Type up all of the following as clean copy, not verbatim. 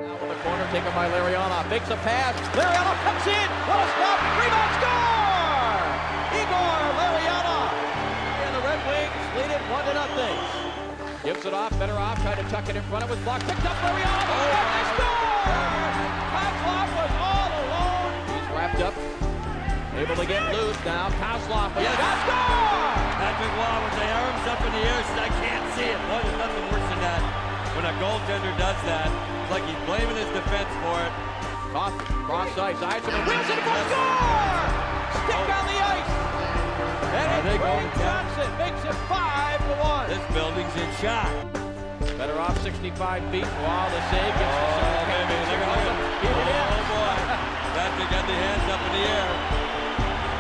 Out in the corner, taken by Lariana. Makes a pass. Lariana cuts in. What a stop. Rebound score! Igor Lariana. And the Red Wings lead it 1-0. Gives it off. Better off. Tried to tuck it in front. It was blocked. Picked up Lariana. And they score! Kozlov was all alone. He's wrapped up. Able to get loose now. Kozlov. Yes. Score! Patrick Waugh with the arms up in the air says, I can't see it. Boy, there's nothing worse than that. When a goaltender does that, it's like he's blaming his defense for it. Cross ice. Eisenman wins it for score! Stick on the ice. And it's Wayne Johnson makes it 5-1. This building's in shock. Better off 65 feet. Wow, the save gets the Oh, baby, look at him. Oh, boy. Patrick got the hands up in the air.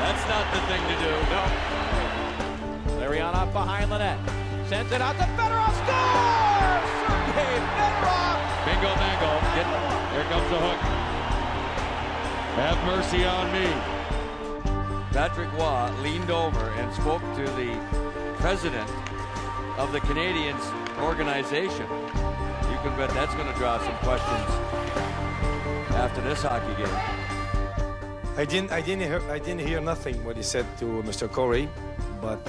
That's not the thing to do. No. Lariana behind the net. Sends it out to Fedorov. Score! Sergei Fedorov. Bingo, mango. Here comes the hook. Have mercy on me. Patrick Waugh leaned over and spoke to the president of the Canadians organization. You can bet that's going to draw some questions after this hockey game. I didn't hear nothing what he said to Mr. Corey, but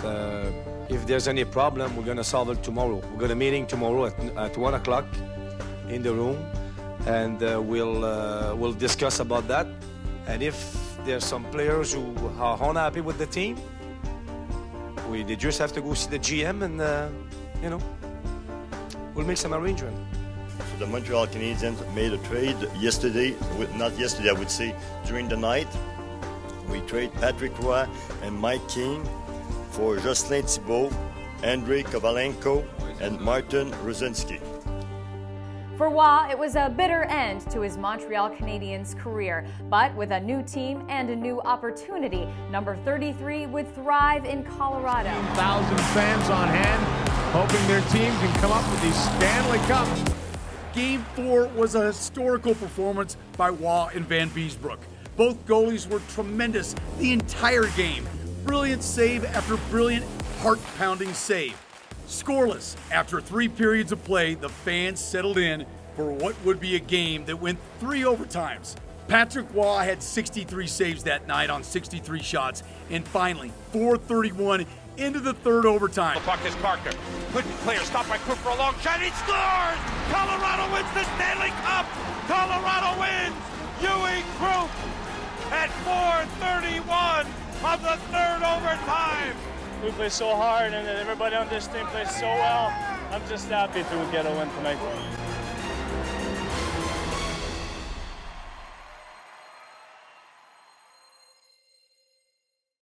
if there's any problem, we're going to solve it tomorrow. We've got a meeting tomorrow at 1 o'clock in the room, and we'll discuss about that. And if there's some players who are unhappy with the team, they just have to go see the GM, and we'll make some arrangement. So the Montreal Canadiens made a trade yesterday, not yesterday, I would say during the night. We trade Patrick Roy and Mike King for Jocelyn Thibault, Andrei Kovalenko, and Martin Rosinski. For Waugh, it was a bitter end to his Montreal Canadiens career, but with a new team and a new opportunity, number 33 would thrive in Colorado. 1,000 fans on hand, hoping their team can come up with the Stanley Cups. Game 4 was a historical performance by Waugh and Van Beesbroek. Both goalies were tremendous the entire game. Brilliant save after brilliant, heart-pounding save. Scoreless after 3 periods of play, the fans settled in for what would be a game that went 3 overtimes. Patrick Waugh had 63 saves that night on 63 shots, and finally, 4:31 into the 3rd overtime. The puck is Parker. Good player, stopped by Cook for a long shot. He scores! Colorado wins the Stanley Cup! Colorado wins! Ewing Group at 4:31 of the 3rd overtime. We play so hard, and everybody on this team plays so well. I'm just happy to get a win tonight.